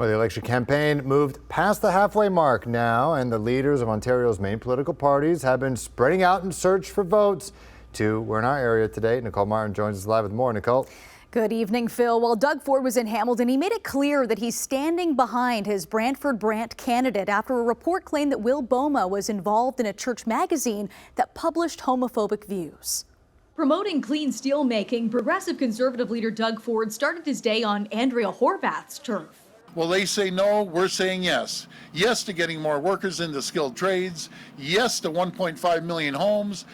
Well, the election campaign moved past the halfway mark now, and the leaders of Ontario's main political parties have been spreading out in search for votes. We're in our area today. Nicole Martin joins us live with more. Nicole. Good evening, Phil. While Doug Ford was in Hamilton, he made it clear that he's standing behind his Brantford-Brant candidate after a report claimed that Will Bouma was involved in a church magazine that published homophobic views. Promoting clean steelmaking, Progressive Conservative leader Doug Ford started his day on ANDREA HORWATH's turf. Well, they say no, we're saying yes. Yes to getting more workers into skilled trades. Yes to 1.5 million homes.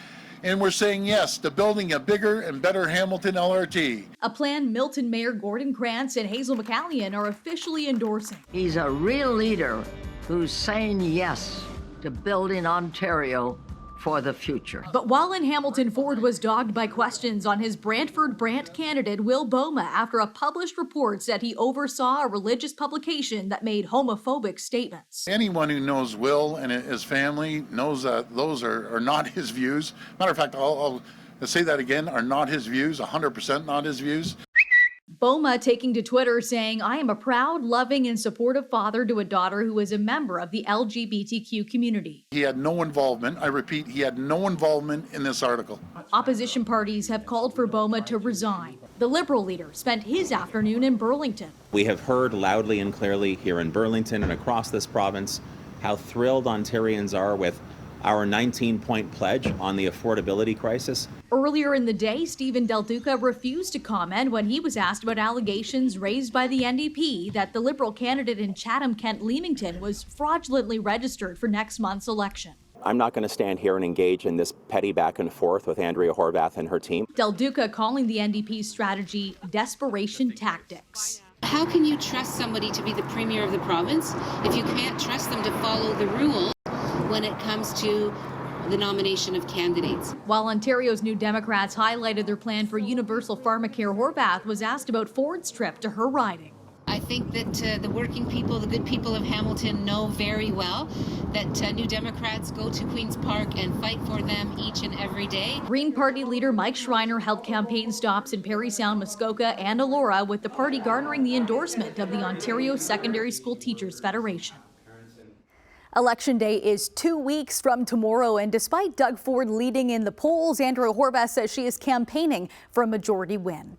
And we're saying yes to building a bigger and better Hamilton LRT. A plan Milton Mayor Gordon Krantz and HAZEL McCallion are officially endorsing. He's a real leader who's saying yes to building Ontario for the future. But while in Hamilton, Ford was dogged by questions on his Brantford-Brant candidate, Will Bouma, after a published report said he oversaw a religious publication that made homophobic statements. Anyone who knows Will and his family knows that those are not his views. Matter of fact, I'll say that again, are not his views, 100% not his views. Bouma taking to Twitter saying, "I am a proud, loving, and supportive father to a daughter who is a member of the LGBTQ community." He had no involvement, I repeat, he had no involvement in this article. Opposition parties have called for Bouma to resign. The Liberal leader spent his afternoon in Burlington. We have heard loudly and clearly here in Burlington and across this province how thrilled Ontarians are with our 19-point pledge on the affordability crisis. Earlier in the day, Steven Del Duca refused to comment when he was asked about allegations raised by the NDP that the Liberal candidate in Chatham-Kent-Leamington was fraudulently registered for next month's election. I'm not going to stand here and engage in this petty back and forth with ANDREA HORWATH and her team. Del Duca calling the NDP's strategy desperation tactics. How can you trust somebody to be the premier of the province if you can't trust them to follow the rules when it comes to the nomination of candidates? While Ontario's New Democrats highlighted their plan for universal pharmacare, HORWATH was asked about Ford's trip to her riding. I think that the working people, the good people of Hamilton know very well that New Democrats go to Queen's Park and fight for them each and every day. Green Party leader Mike Schreiner held campaign stops in Parry Sound, Muskoka, and Elora, with the party garnering the endorsement of the Ontario Secondary School Teachers Federation. Election Day is 2 weeks from tomorrow, and despite Doug Ford leading in the polls, ANDREA HORWATH says she is campaigning for a majority win.